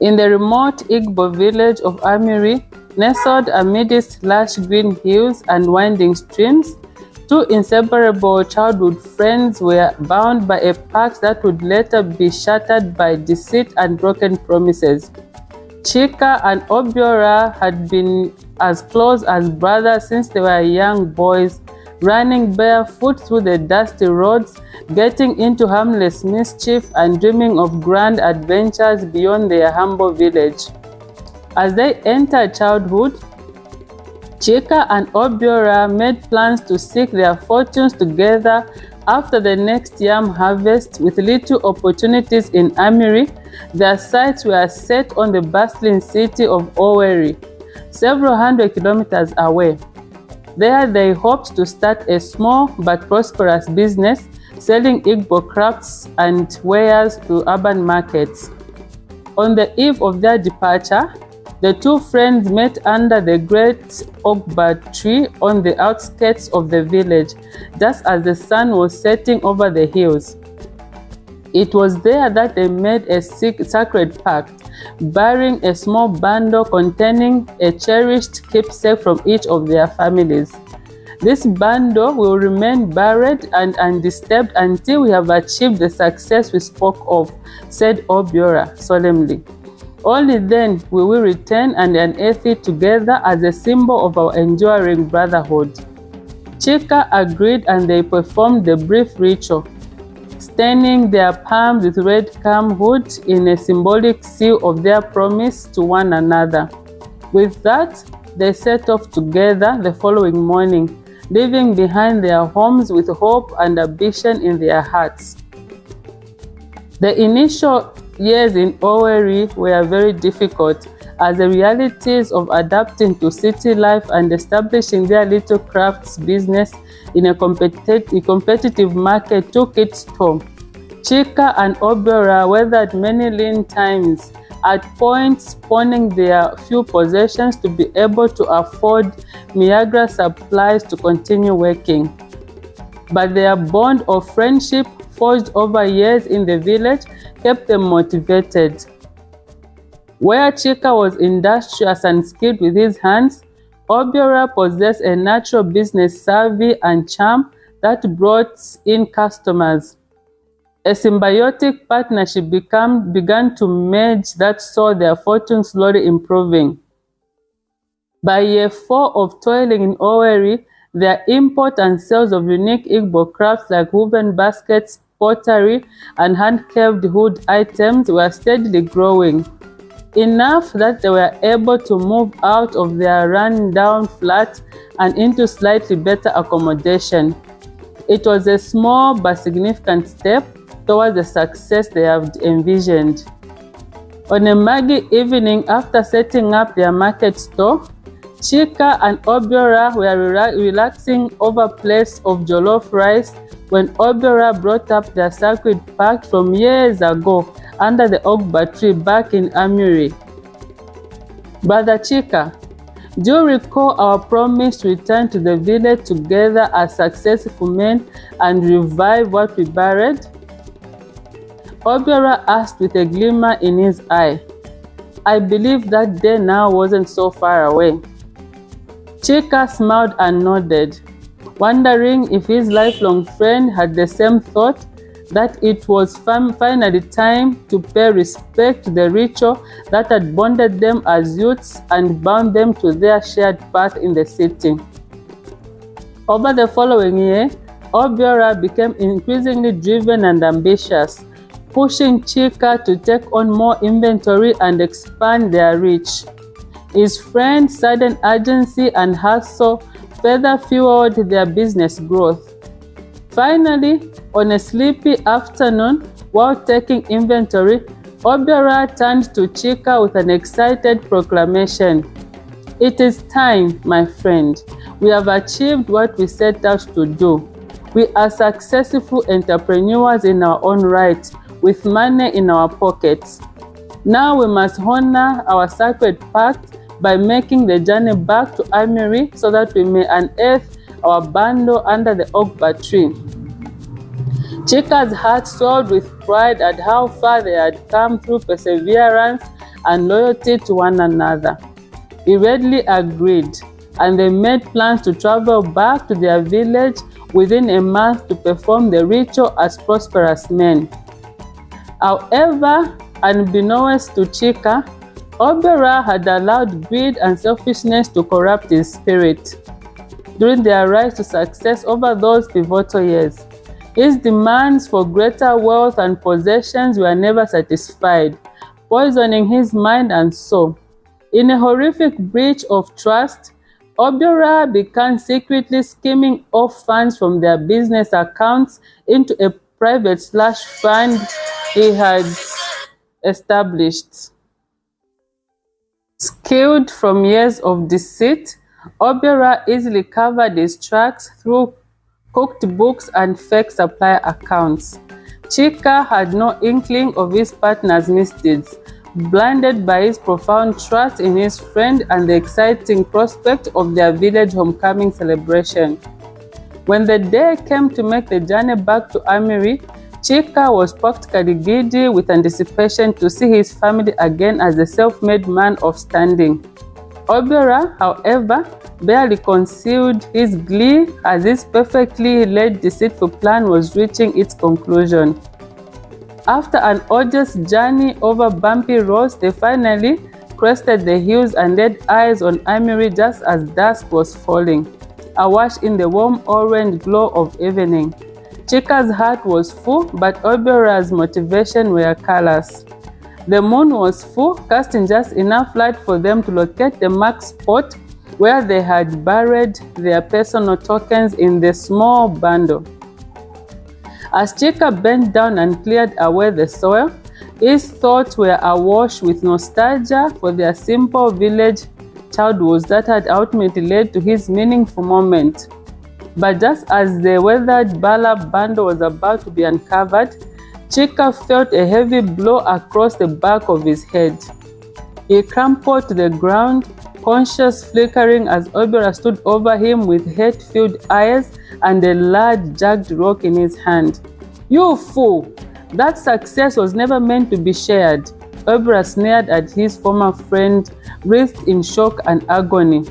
In the remote Igbo village of Amurie, nestled amidst lush green hills and winding streams, two inseparable childhood friends were bound by a pact that would later be shattered by deceit and broken promises. Chika and Obiora had been as close as brothers since they were young boys, running barefoot through the dusty roads, getting into harmless mischief and dreaming of grand adventures beyond their humble village. As they entered childhood, Chika and Obiora made plans to seek their fortunes together after the next yam harvest. With little opportunities in Amurie, their sights were set on the bustling city of Owerri, several hundred kilometers away. There they hoped to start a small but prosperous business, selling Igbo crafts and wares to urban markets. On the eve of their departure, the two friends met under the great Ogba tree on the outskirts of the village, just as the sun was setting over the hills. It was there that they made a sacred pact, bearing a small bundle containing a cherished keepsake from each of their families. This bundle will remain buried and undisturbed until we have achieved the success we spoke of, said Obiora solemnly. Only then will we return and unearth it together as a symbol of our enduring brotherhood. Chika agreed and they performed the brief ritual, staining their palms with red camwood in a symbolic seal of their promise to one another. With that, they set off together the following morning, leaving behind their homes with hope and ambition in their hearts. The initial years in Owerri were very difficult, as the realities of adapting to city life and establishing their little crafts business in a competitive market took its toll. Chika and Obiora weathered many lean times, at points pawning their few possessions to be able to afford meager supplies to continue working. But their bond of friendship, forged over years in the village, kept them motivated. Where Chika was industrious and skilled with his hands, Obiora possessed a natural business savvy and charm that brought in customers. A symbiotic partnership began to merge that saw their fortune slowly improving. By year 4 of toiling in Owerri, their import and sales of unique Igbo crafts like woven baskets, pottery, and hand-carved wood items were steadily growing, enough that they were able to move out of their run-down flat and into slightly better accommodation. It was a small but significant step towards the success they had envisioned. On a muggy evening after setting up their market store, Chika and Obiora were relaxing over plates of jollof rice when Obiora brought up their sacred pact from years ago under the Ogba tree back in Amurie. Brother Chika, do you recall our promise to return to the village together as successful men and revive what we buried? Obiora asked with a glimmer in his eye. I believe that day now wasn't so far away. Chika smiled and nodded, wondering if his lifelong friend had the same thought, that it was finally time to pay respect to the ritual that had bonded them as youths and bound them to their shared path in the city. Over the following year, Obiora became increasingly driven and ambitious, pushing Chika to take on more inventory and expand their reach. His friend's sudden urgency and hustle further fueled their business growth. Finally, on a sleepy afternoon, while taking inventory, Obiora turned to Chika with an excited proclamation. It is time, my friend. We have achieved what we set out to do. We are successful entrepreneurs in our own right, with money in our pockets. Now we must honor our sacred pact by making the journey back to Amurie so that we may unearth our bundle under the Ogba tree. Chika's heart swelled with pride at how far they had come through perseverance and loyalty to one another. He readily agreed, and they made plans to travel back to their village within a month to perform the ritual as prosperous men. However, unbeknownst to Chika, Obiora had allowed greed and selfishness to corrupt his spirit. During their rise to success over those pivotal years, his demands for greater wealth and possessions were never satisfied, poisoning his mind and soul. In a horrific breach of trust, Obiora began secretly skimming off funds from their business accounts into a private slush fund he had established. Skilled from years of deceit, Obiora easily covered his tracks through cooked books and fake supply accounts. Chika had no inkling of his partner's misdeeds, blinded by his profound trust in his friend and the exciting prospect of their village homecoming celebration. When the day came to make the journey back to Amurie, Chika was practically giddy with anticipation to see his family again as a self-made man of standing. Obiora, however, barely concealed his glee as his perfectly laid deceitful plan was reaching its conclusion. After an arduous journey over bumpy roads, they finally crested the hills and laid eyes on Amurie just as dusk was falling, awash in the warm orange glow of evening. Chika's heart was full, but Obiora's motivation were callous. The moon was full, casting just enough light for them to locate the marked spot where they had buried their personal tokens in the small bundle. As Chika bent down and cleared away the soil, his thoughts were awash with nostalgia for their simple village childhoods that had ultimately led to his meaningful moment. But just as the weathered bala bundle was about to be uncovered, Chika felt a heavy blow across the back of his head. He crumpled to the ground, conscience flickering as Obiora stood over him with hate-filled eyes and a large jagged rock in his hand. "You fool! That success was never meant to be shared," Obiora sneered at his former friend, writhed in shock and agony.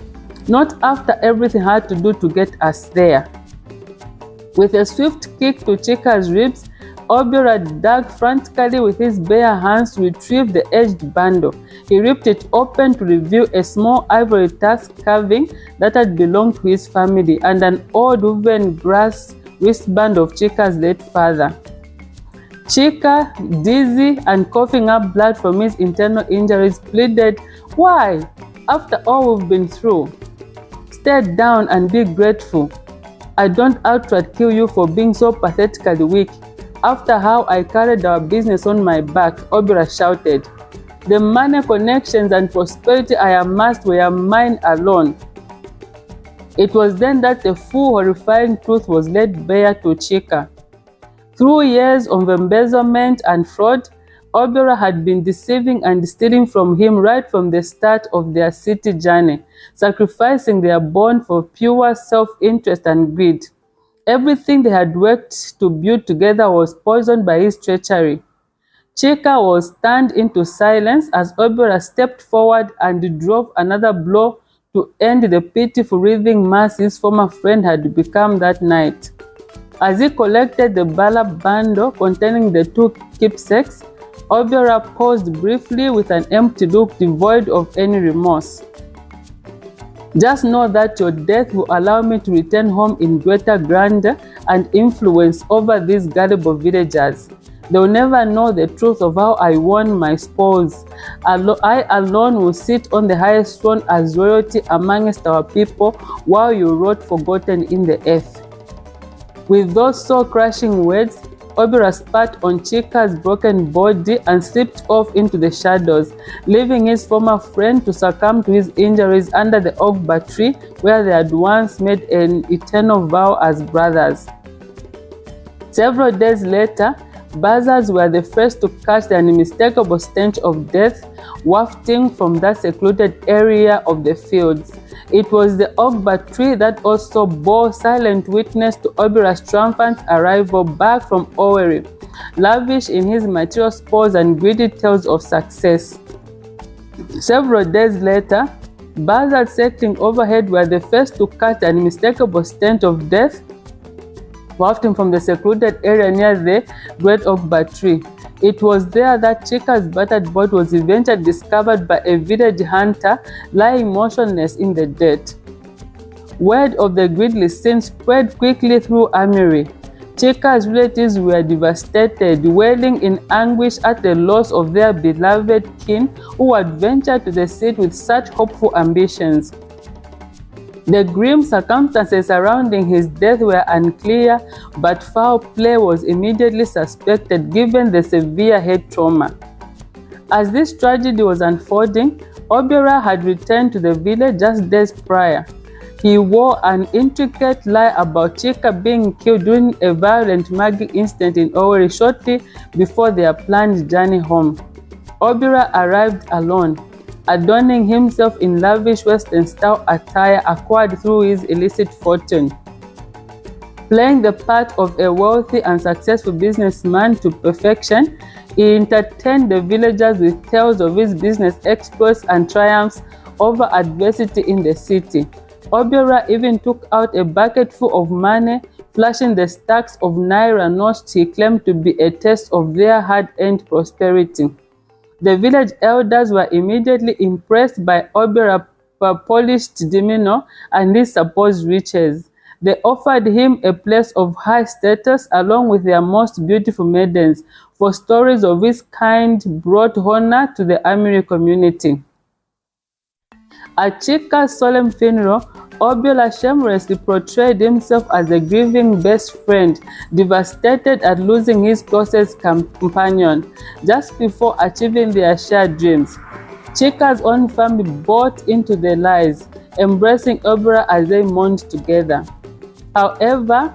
"Not after everything I had to do to get us there." With a swift kick to Chika's ribs, Obiora dug frantically with his bare hands to retrieve the edged bundle. He ripped it open to reveal a small ivory tusk carving that had belonged to his family and an old woven brass wristband of Chika's late father. Chika, dizzy and coughing up blood from his internal injuries, pleaded, "Why? After all we've been through, stay down and be grateful. I don't outright kill you for being so pathetically weak. After how I carried our business on my back," Obiora shouted. "The money, connections, and prosperity I amassed were mine alone." It was then that the full, horrifying truth was laid bare to Chika. Through years of embezzlement and fraud, Obiora had been deceiving and stealing from him right from the start of their city journey, sacrificing their bond for pure self-interest and greed. Everything they had worked to build together was poisoned by his treachery. Chika was turned into silence as Obiora stepped forward and drove another blow to end the pitiful writhing mass his former friend had become that night. As he collected the bala bundle containing the two keepsakes, Obiora paused briefly with an empty look devoid of any remorse. "Just know that your death will allow me to return home in greater grandeur and influence over these gullible villagers. They will never know the truth of how I won my spoils. I alone will sit on the highest throne as royalty amongst our people while you rot forgotten in the earth." With those soul-crushing words, Obiora spat on Chika's broken body and slipped off into the shadows, leaving his former friend to succumb to his injuries under the Ogba tree where they had once made an eternal vow as brothers. Several days later, buzzards were the first to catch the unmistakable stench of death wafting from that secluded area of the fields. It was the Ogba tree that also bore silent witness to Obiora's triumphant arrival back from Owerri, lavish in his material spoils and greedy tales of success. Several days later, buzzards circling overhead were the first to catch an unmistakable stench of death wafting from the secluded area near the great Ogba tree. It was there that Chika's battered boat was eventually discovered by a village hunter lying motionless in the dirt. Word of the grisly scene spread quickly through Amurie. Chika's relatives were devastated, wailing in anguish at the loss of their beloved kin who had ventured to the sea with such hopeful ambitions. The grim circumstances surrounding his death were unclear, but foul play was immediately suspected given the severe head trauma. As this tragedy was unfolding, Obiora had returned to the village just days prior. He wore an intricate lie about Chika being killed during a violent mugging incident in Owerri shortly before their planned journey home. Obiora arrived alone, adorning himself in lavish Western-style attire acquired through his illicit fortune. Playing the part of a wealthy and successful businessman to perfection, he entertained the villagers with tales of his business exploits and triumphs over adversity in the city. Obiora even took out a bucket full of money, flashing the stacks of naira notes he claimed to be a test of their hard-earned prosperity. The village elders were immediately impressed by Obiora's polished demeanor and his supposed riches. They offered him a place of high status along with their most beautiful maidens, for stories of his kind brought honor to the Amurie community. At Chika's solemn funeral, Obiora shamelessly portrayed himself as a grieving best friend, devastated at losing his closest companion. Just before achieving their shared dreams, Chika's own family bought into the lies, embracing Obiora as they mourned together. However,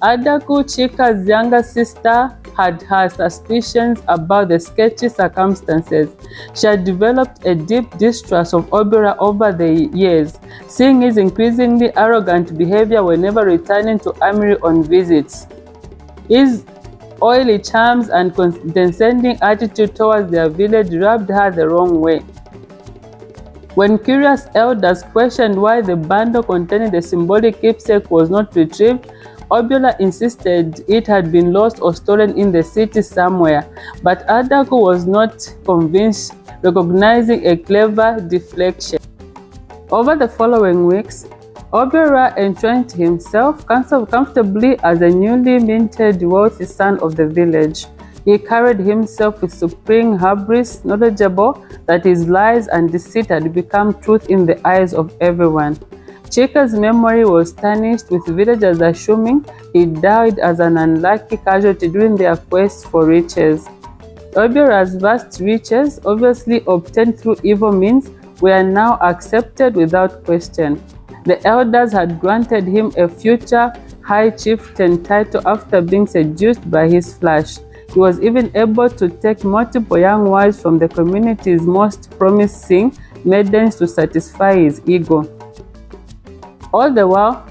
Adaku, Chika's younger sister, had her suspicions about the sketchy circumstances. She had developed a deep distrust of Obiora over the years, seeing his increasingly arrogant behavior whenever returning to Amurie on visits. His oily charms and condescending attitude towards their village rubbed her the wrong way. When curious elders questioned why the bundle containing the symbolic keepsake was not retrieved, Obiora insisted it had been lost or stolen in the city somewhere, but Adaku was not convinced, recognizing a clever deflection. Over the following weeks, Obiora entrenched himself comfortably as a newly minted wealthy son of the village. He carried himself with supreme hubris, knowledgeable that his lies and deceit had become truth in the eyes of everyone. Chika's memory was tarnished, with villagers assuming he died as an unlucky casualty during their quest for riches. Obiora's vast riches, obviously obtained through evil means, were now accepted without question. The elders had granted him a future high chieftain title after being seduced by his flash. He was even able to take multiple young wives from the community's most promising maidens to satisfy his ego. All the while,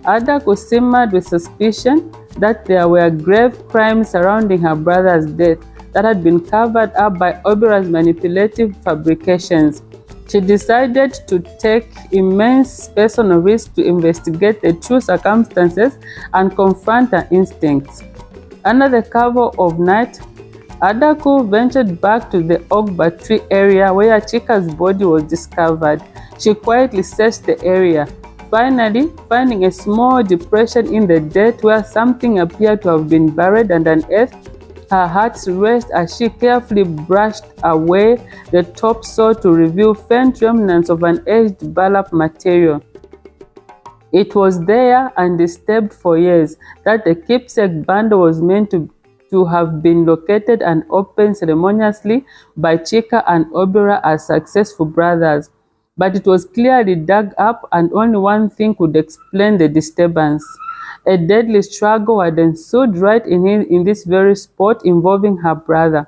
Adaku simmered with suspicion that there were grave crimes surrounding her brother's death that had been covered up by Obiora's manipulative fabrications. She decided to take immense personal risk to investigate the true circumstances and confront her instincts. Under the cover of night, Adaku ventured back to the Ogba tree area where Chika's body was discovered. She quietly searched the area, finally finding a small depression in the dirt where something appeared to have been buried and unearthed. Her heart raced as she carefully brushed away the topsoil to reveal faint remnants of an aged burlap material. It was there, undisturbed for years, that the keepsake bundle was meant to have been located and opened ceremoniously by Chika and Obiora as successful brothers. But it was clearly dug up, and only one thing could explain the disturbance. A deadly struggle had ensued right in this very spot involving her brother.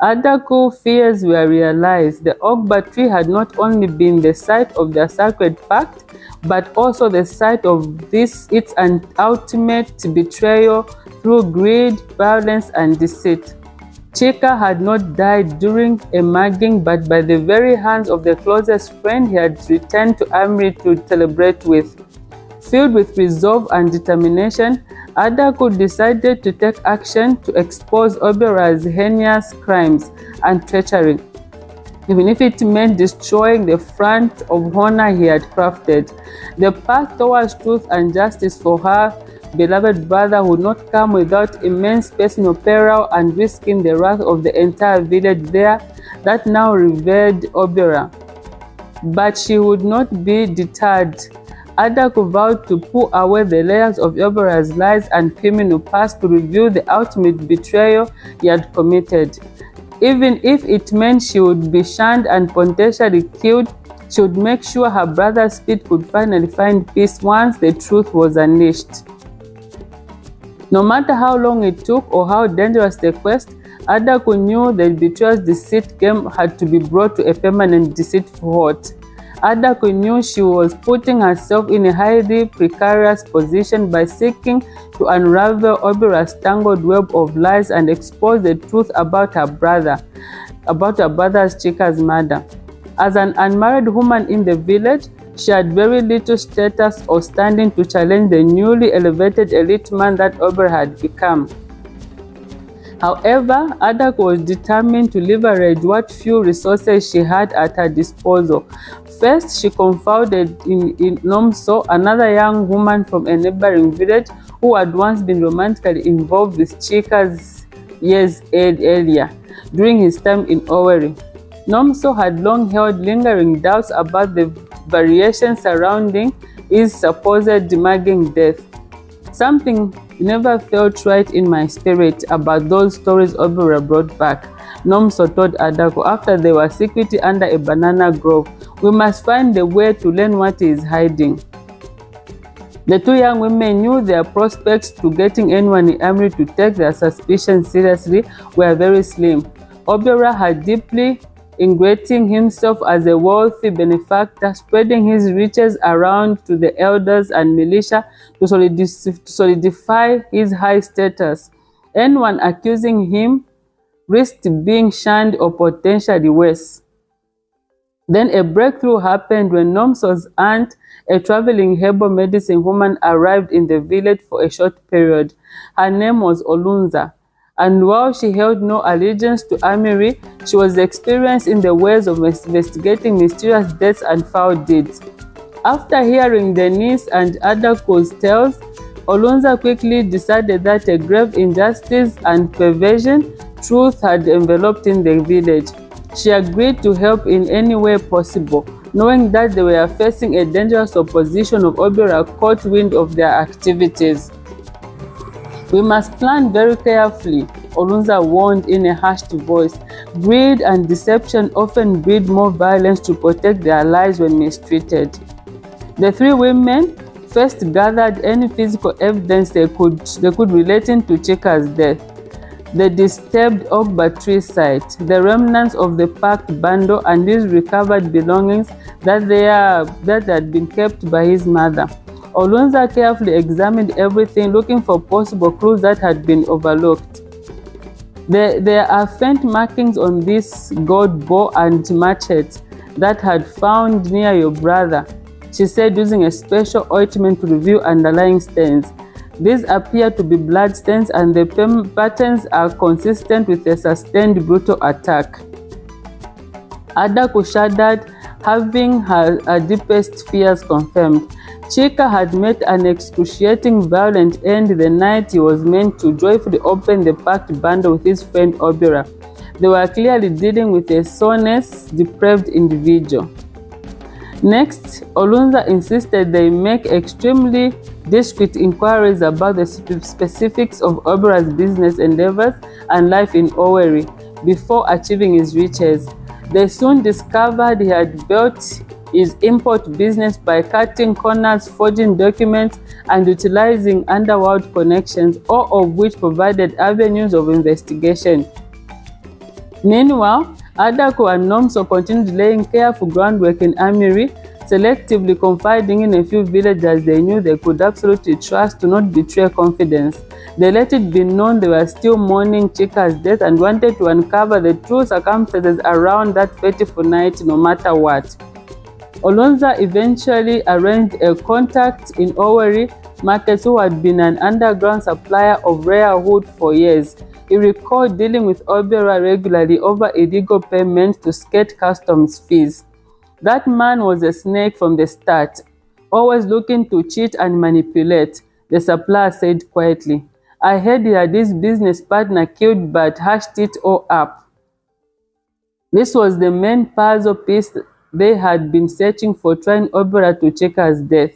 Adaku's fears were realized. The Ogba tree had not only been the site of their sacred pact, but also the site of its ultimate betrayal through greed, violence, and deceit. Chika had not died during a mugging, but by the very hands of the closest friend he had returned to Amurie to celebrate with. Filled with resolve and determination, Adaku decided to take action to expose Obiора's heinous crimes and treachery, even if it meant destroying the front of honor he had crafted. The path towards truth and justice for her beloved brother would not come without immense personal peril and risking the wrath of the entire village there that now revered Obiora. But she would not be deterred. Adaku vowed to pull away the layers of Obiора's lies and criminal past to reveal the ultimate betrayal he had committed. Even if it meant she would be shunned and potentially killed, she would make sure her brother's spirit could finally find peace once the truth was unleashed. No matter how long it took or how dangerous the quest, Adaku knew the betrayal's deceit game had to be brought to a permanent deceitful halt. Adaku knew she was putting herself in a highly precarious position by seeking to unravel Obiора's tangled web of lies and expose the truth about her brother's Chika's murder. As an unmarried woman in the village, she had very little status or standing to challenge the newly elevated elite man that Owerri had become. However, Adaku was determined to leverage what few resources she had at her disposal. First, she confided in Nomso, another young woman from a neighboring village who had once been romantically involved with Chika's years earlier during his time in Owerri. Nomso had long held lingering doubts about the variations surrounding his supposed mugging death. Something never felt right in my spirit about those stories Obiora brought back, Nomso told Adaku after they were secretly under a banana grove. We must find a way to learn what he is hiding. The two young women knew their prospects to getting anyone in Amurie to take their suspicions seriously were very slim. Obiora had deeply ingratiating himself as a wealthy benefactor, spreading his riches around to the elders and militia to solidify his high status. Anyone accusing him risked being shunned or potentially worse. Then a breakthrough happened when Nomso's aunt, a traveling herbal medicine woman, arrived in the village for a short period. Her name was Olunza, and while she held no allegiance to Amurie, she was experienced in the ways of investigating mysterious deaths and foul deeds. After hearing the niece and Adaku's tales, Olunza quickly decided that a grave injustice and perversion truth had enveloped in the village. She agreed to help in any way possible, knowing that they were facing a dangerous opposition of Obiora caught wind of their activities. We must plan very carefully, Olunza warned in a hushed voice. Greed and deception often breed more violence to protect their lives when mistreated. The three women first gathered any physical evidence they could relating to Chika's death. The disturbed Ogba tree site, the remnants of the Pact bundle, and his recovered belongings that had been kept by his mother. Olunza carefully examined everything, looking for possible clues that had been overlooked. There are faint markings on this gold bow and machete that had found near your brother, she said, using a special ointment to reveal underlying stains. These appear to be blood stains, and the patterns are consistent with a sustained brutal attack. Adaku shuddered, having her deepest fears confirmed. Chika had met an excruciating violent end the night he was meant to joyfully open the packed bundle with his friend Obiora. They were clearly dealing with a soulless, depraved individual. Next, Olunza insisted they make extremely discreet inquiries about the specifics of Obiora's business endeavors and life in Owerri before achieving his riches. They soon discovered he had built his import business by cutting corners, forging documents, and utilizing underworld connections, all of which provided avenues of investigation. Meanwhile, Adaku and Nomso continued laying careful groundwork in Amurie, selectively confiding in a few villagers they knew they could absolutely trust to not betray confidence. They let it be known they were still mourning Chika's death and wanted to uncover the true circumstances around that fateful night no matter what. Olunza eventually arranged a contact in Owerri markets who had been an underground supplier of rare wood for years. He recalled dealing with Obiora regularly over illegal payments to skirt customs fees. That man was a snake from the start, always looking to cheat and manipulate, the supplier said quietly. I heard he had his business partner killed but hushed it all up. This was the main puzzle piece they had been searching for, trying Obiora to Chika's death.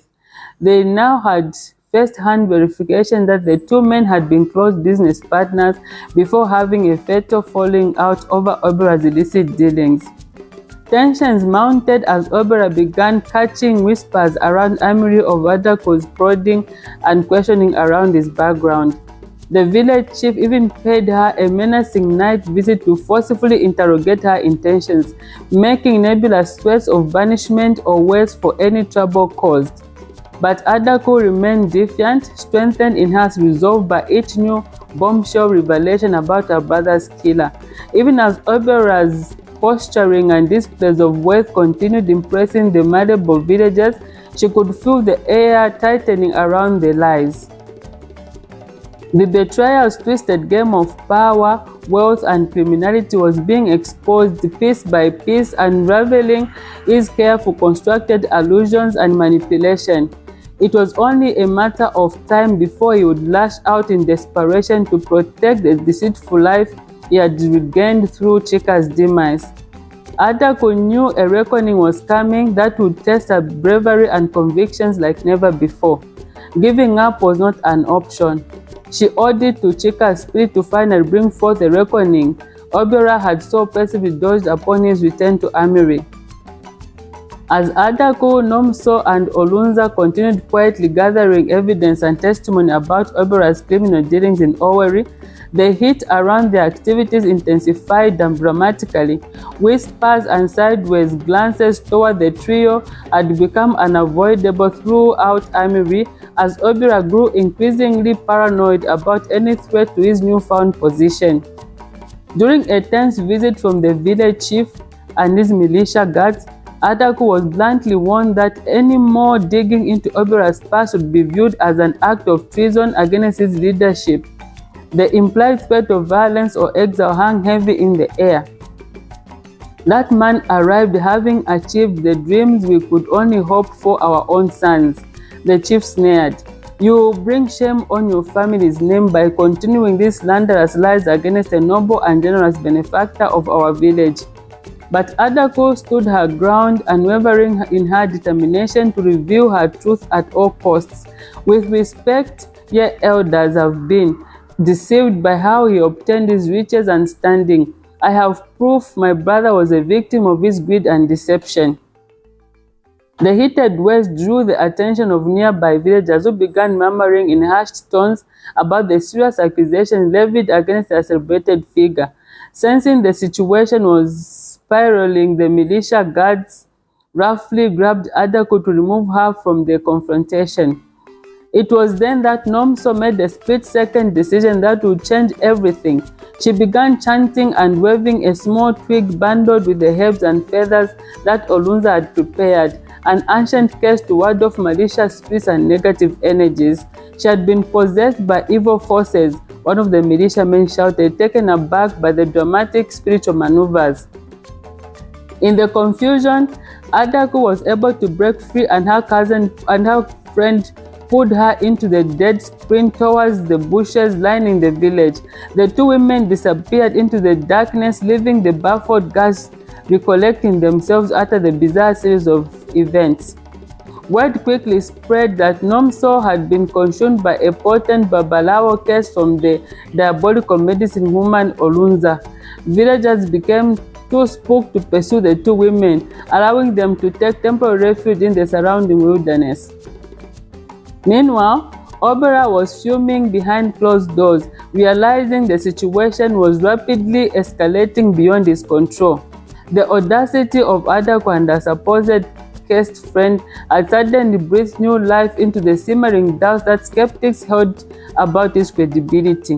They now had first-hand verification that the two men had been close business partners before having a fatal falling out over Obiora's illicit dealings. Tensions mounted as Obiora began catching whispers around Amurie of Adaku's prodding and questioning around his background. The village chief even paid her a menacing night visit to forcefully interrogate her intentions, making nebulous threats of banishment or worse for any trouble caused. But Adaku remained defiant, strengthened in her resolve by each new bombshell revelation about her brother's killer. Even as Obiora's posturing and displays of wealth continued impressing the malleable villagers, she could feel the air tightening around the lies. The Betrayal's twisted game of power, wealth, and criminality was being exposed piece by piece, unraveling his careful constructed allusions and manipulation. It was only a matter of time before he would lash out in desperation to protect the deceitful life he had regained through Chika's demise. Adaku knew a reckoning was coming that would test her bravery and convictions like never before. Giving up was not an option. She owed it to Chika's spirit to finally bring forth a reckoning Obiora had so passively dodged upon his return to Amurie. As Adaku, Nomso, and Olunza continued quietly gathering evidence and testimony about Obiora's criminal dealings in Owerri, the heat around their activities intensified dramatically. Whispers and sideways glances toward the trio had become unavoidable throughout Amurie as Obiora grew increasingly paranoid about any threat to his newfound position. During a tense visit from the village chief and his militia guards, Adaku was bluntly warned that any more digging into Obiora's past would be viewed as an act of treason against his leadership. The implied threat of violence or exile hung heavy in the air. That man arrived having achieved the dreams we could only hope for our own sons, the chief sneered. You will bring shame on your family's name by continuing these slanderous lies against a noble and generous benefactor of our village. But Adaku stood her ground, unwavering in her determination to reveal her truth at all costs. With respect, your elders have been deceived by how he obtained his riches and standing. I have proof my brother was a victim of his greed and deception. The heated words drew the attention of nearby villagers who began murmuring in hushed tones about the serious accusations levied against their celebrated figure. Sensing the situation was spiraling, the militia guards roughly grabbed Adaku to remove her from the confrontation. It was then that Nomso made a split-second decision that would change everything. She began chanting and waving a small twig bundled with the herbs and feathers that Olunza had prepared, an ancient curse to ward off malicious spirits and negative energies. She had been possessed by evil forces, one of the militiamen shouted, taken aback by the dramatic spiritual maneuvers. In the confusion, Adaku was able to break free and her friend pulled her into the dead sprint towards the bushes lining the village. The two women disappeared into the darkness, leaving the baffled guards recollecting themselves after the bizarre series of events. Word quickly spread that Nomso had been consumed by a potent Babalawo curse from the diabolical medicine woman Olunza. Villagers became too spooked to pursue the two women, allowing them to take temporary refuge in the surrounding wilderness. Meanwhile, Obiora was fuming behind closed doors, realizing the situation was rapidly escalating beyond his control. The audacity of Adaku and her supposed cursed friend had suddenly breathed new life into the simmering doubts that skeptics held about his credibility.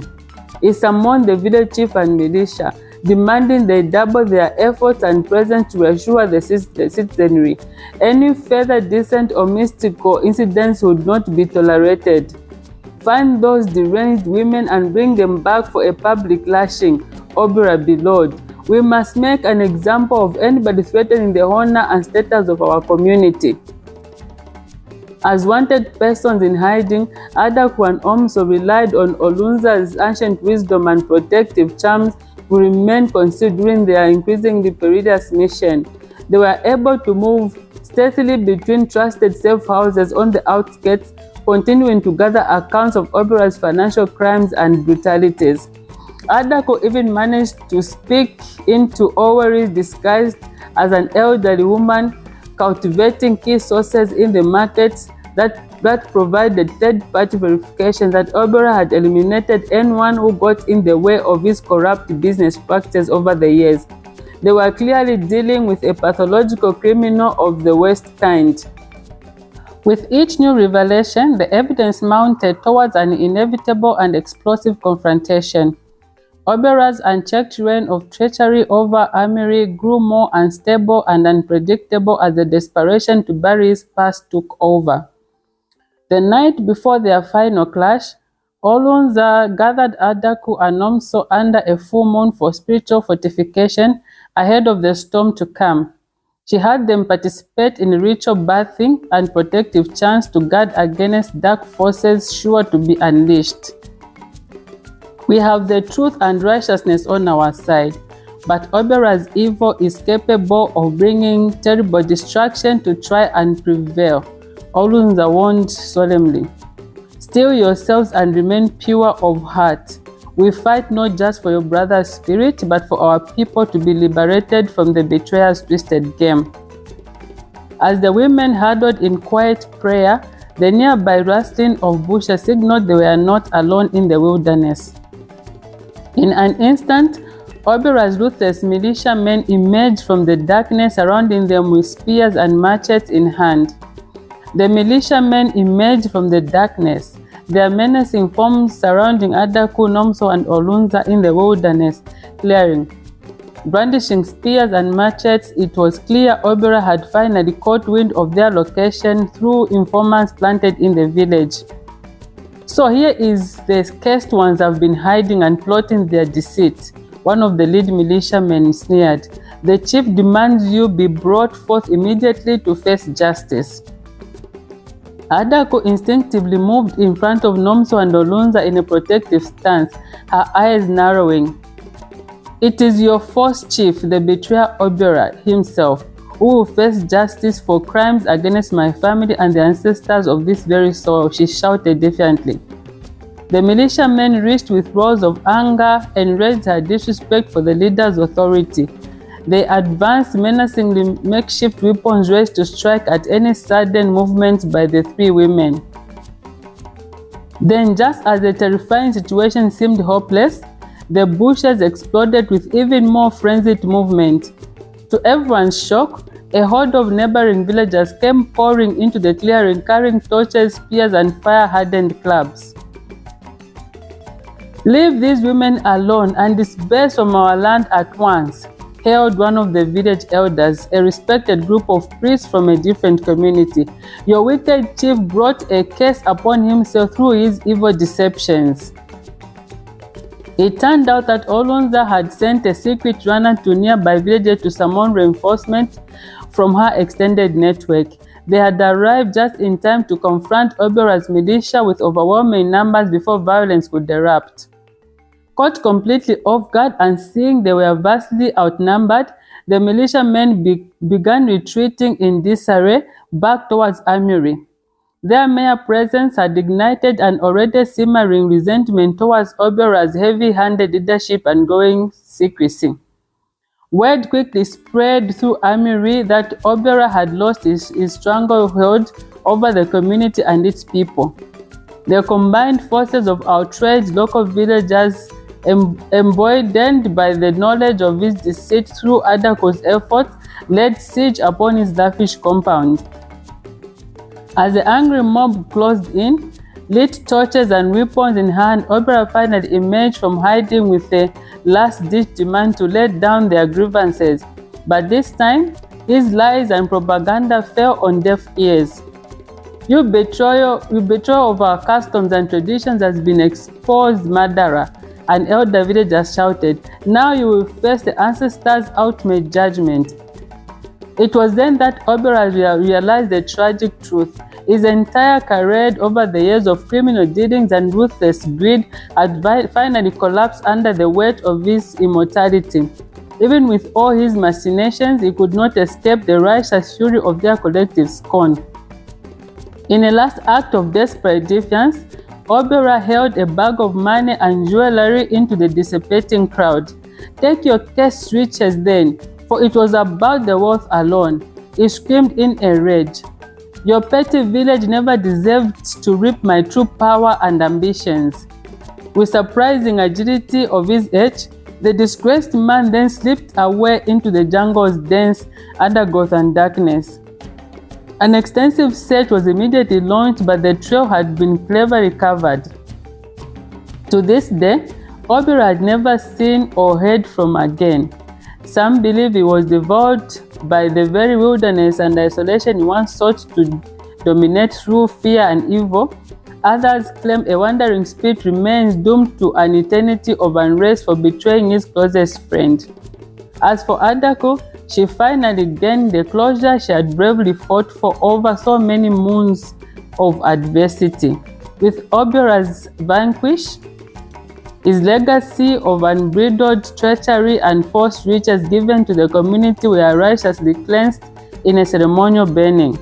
He summoned the village chief and militia, demanding they double their efforts and presence to assure the citizenry. Any further decent or mystical incidents would not be tolerated. Find those deranged women and bring them back for a public lashing, Obiora bellowed. We must make an example of anybody threatening the honor and status of our community. As wanted persons in hiding, Adaku and Omso relied on Olunza's ancient wisdom and protective charms to remain concealed during their increasingly perilous mission. They were able to move stealthily between trusted safe houses on the outskirts, continuing to gather accounts of Obiora's financial crimes and brutalities. Adaku even managed to speak into Owerri disguised as an elderly woman, cultivating key sources in the markets that provided third-party verification that Obiora had eliminated anyone who got in the way of his corrupt business practices over the years. They were clearly dealing with a pathological criminal of the worst kind. With each new revelation, the evidence mounted towards an inevitable and explosive confrontation. Obiora's unchecked reign of treachery over Amurie grew more unstable and unpredictable as the desperation to bury his past took over. The night before their final clash, Olunza gathered Adaku and Omso under a full moon for spiritual fortification ahead of the storm to come. She had them participate in ritual bathing and protective chants to guard against dark forces sure to be unleashed. We have the truth and righteousness on our side, but Obiora's evil is capable of bringing terrible destruction to try and prevail, Olunza warned solemnly. Steel yourselves and remain pure of heart. We fight not just for your brother's spirit, but for our people to be liberated from the betrayer's twisted game. As the women huddled in quiet prayer, the nearby rustling of bushes signaled they were not alone in the wilderness. In an instant, Obiora's ruthless militiamen emerged from the darkness, surrounding them with spears and machetes in hand. The militiamen emerged from the darkness, their menacing forms surrounding Adaku, Omso, and Olunza in the wilderness clearing. Brandishing spears and machetes, it was clear Obiora had finally caught wind of their location through informants planted in the village. So here is the cursed ones have been hiding and plotting their deceit, one of the lead militiamen sneered. The chief demands you be brought forth immediately to face justice. Adaku instinctively moved in front of Omso and Olunza in a protective stance, her eyes narrowing. It is your false chief, the betrayer Obiora himself, who will face justice for crimes against my family and the ancestors of this very soil, she shouted defiantly. The militiamen reached with roars of anger and raised her disrespect for the leader's authority. They advanced menacingly, makeshift weapons raised to strike at any sudden movement by the three women. Then, just as the terrifying situation seemed hopeless, the bushes exploded with even more frenzied movement. To everyone's shock, a horde of neighboring villagers came pouring into the clearing, carrying torches, spears, and fire-hardened clubs. Leave these women alone and disperse from our land at once, hailed one of the village elders, a respected group of priests from a different community. Your wicked chief brought a curse upon himself through his evil deceptions. It turned out that Olunza had sent a secret runner to nearby villages to summon reinforcements from her extended network. They had arrived just in time to confront Obiora's militia with overwhelming numbers before violence could erupt. Caught completely off guard and seeing they were vastly outnumbered, the militiamen began retreating in disarray back towards Amurie. Their mere presence had ignited an already simmering resentment towards Obiora's heavy-handed leadership and growing secrecy. Word quickly spread through Amurie that Obiora had lost his stranglehold over the community and its people. The combined forces of outraged local villagers emboldened by the knowledge of his deceit through Adaku's efforts, laid siege upon his lavish compound. As the angry mob closed in, lit torches and weapons in hand, Obiora finally emerged from hiding with a last-ditch demand to lay down their grievances. But this time, his lies and propaganda fell on deaf ears. Your betrayal of our customs and traditions has been exposed, murderer, an elder villager shouted. Now you will face the ancestors' ultimate judgment. It was then that Obiora realized the tragic truth. His entire career over the years of criminal dealings and ruthless greed had finally collapsed under the weight of his immortality. Even with all his machinations, he could not escape the righteous fury of their collective scorn. In a last act of desperate defiance, Obiora held a bag of money and jewelry into the dissipating crowd. Take your cursed riches then, for it was about the wealth alone, he screamed in a rage. Your petty village never deserved to reap my true power and ambitions. With surprising agility of his age, the disgraced man then slipped away into the jungle's dense undergrowth and darkness. An extensive search was immediately launched, but the trail had been cleverly covered. To this day, Obiora had never seen or heard from again. Some believe he was devoured by the very wilderness and isolation he once sought to dominate through fear and evil. Others claim a wandering spirit remains doomed to an eternity of unrest for betraying his closest friend. As for Adaku, she finally gained the closure she had bravely fought for over so many moons of adversity. With Obiora's vanquish, his legacy of unbridled treachery and false riches given to the community were righteously cleansed in a ceremonial burning.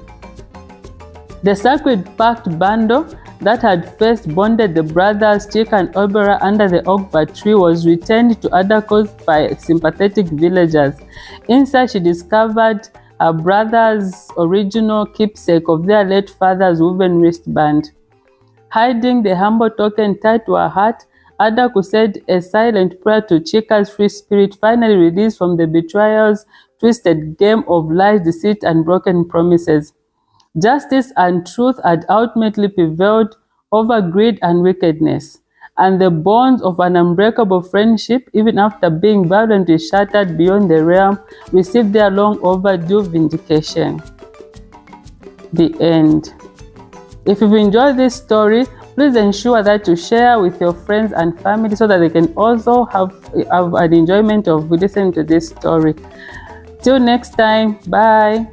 The sacred Pact bundle that had first bonded the brothers Chika and Obiora under the Ogba tree was returned to Adaku by sympathetic villagers. Inside, she discovered her brother's original keepsake of their late father's woven wristband. Hiding the humble token tied to her heart, Adaku said a silent prayer to Chika's free spirit, finally released from the betrayal's twisted game of lies, deceit, and broken promises. Justice and truth had ultimately prevailed over greed and wickedness, and the bonds of an unbreakable friendship, even after being violently shattered beyond the realm, received their long overdue vindication. The end. If you've enjoyed this story, please ensure that you share with your friends and family so that they can also have an enjoyment of listening to this story. Till next time, bye.